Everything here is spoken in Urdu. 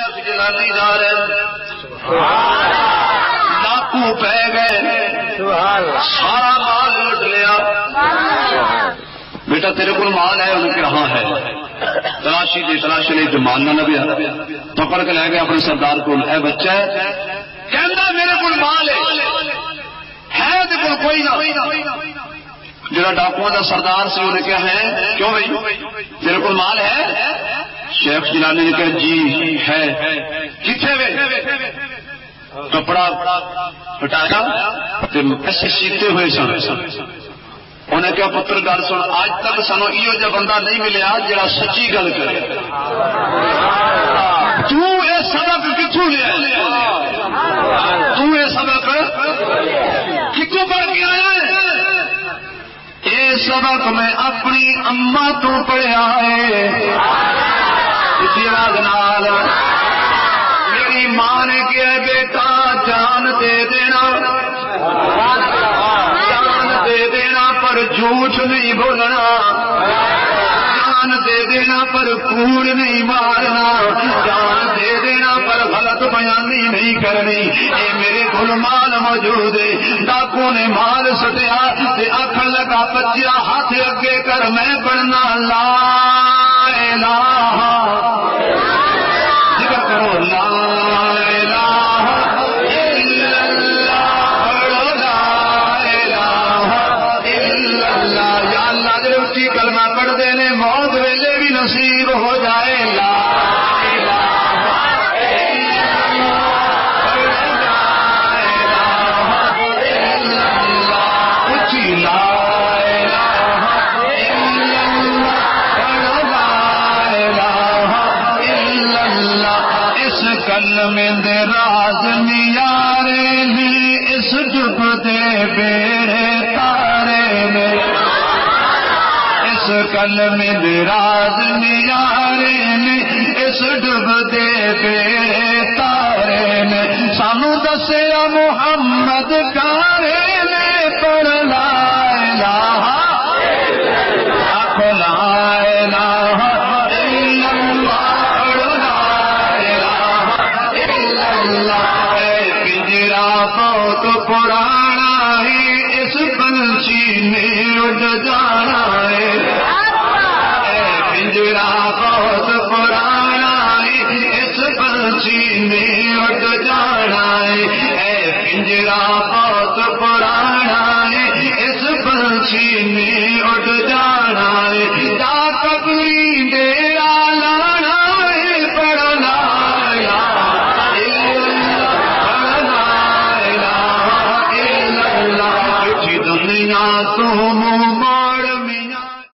شیخ جیلانی جا رہے ڈاکو پہ گئے سارا مال لوٹ لیا. بیٹا تیرے کو مال ہے؟ انہوں نے کہا ہاں ہے. تلاشی دی تلاشی نے جو ماننا نہ پیا پکڑ کے لے گئے اپنے سردار کو. اے بچہ کہنا میرے کو مال ہے تو کوئی نہ. جڑا ڈاکو کا سردار سے انہیں کیا ہے کیوں بھائی تیرے کو مال ہے؟ شیخ جیلانی نے کہا جی ہے. کتنے وے کپڑا ہٹایا ایسے سیتے ہوئے سن. انہیں کیا پتر گل سن اج تک سانو ایو جا بندہ نہیں ملیا جڑا سچی گل کرے. تو یہ سبق کتوں لیا؟ تو یہ سبق کتوں پڑھ کے آیا ہے؟ یہ سبق میں اپنی اما تو پڑھیا ہے. میری ماں نے کیا بیٹا جان دے دینا پر جھوٹ نہیں بولنا. جان دے دینا پر کوڑ نہیں مارنا. جان دے دینا پر غلط بیانی نہیں کرنی. اے میرے کو مال موجود ہے. ڈاکو نے مال سٹیا آخر لگا بچیا ہاتھ اگے کر میں پڑھنا لا الہ ذکر کرو لا کلمہ پڑھ دینے موت ویلے بھی نصیب ہو جائے. لا اس کلمے دے راز نیارے نے اس ڈب دے بیڑے تارے نے. کلمے دے راز نیارے نے اس ڈب دے بیڑے تارے نے. سانو دسیا محمد کارے نے پڑھ لا الہ آخو لا الہ الا اللہ. پنجرا بہت پرانا ہے اس پنچھی نے اڑ جانا ہے. پنجرا بہت پرانا ہے اس پنچھی نے اڑ جانا ہے. پنجرا بہت پرانا ہے اس پنچھی نے اڑ جانا ہے. جا کبھی ڈیرا لانا ہے پڑھنا دنیا تو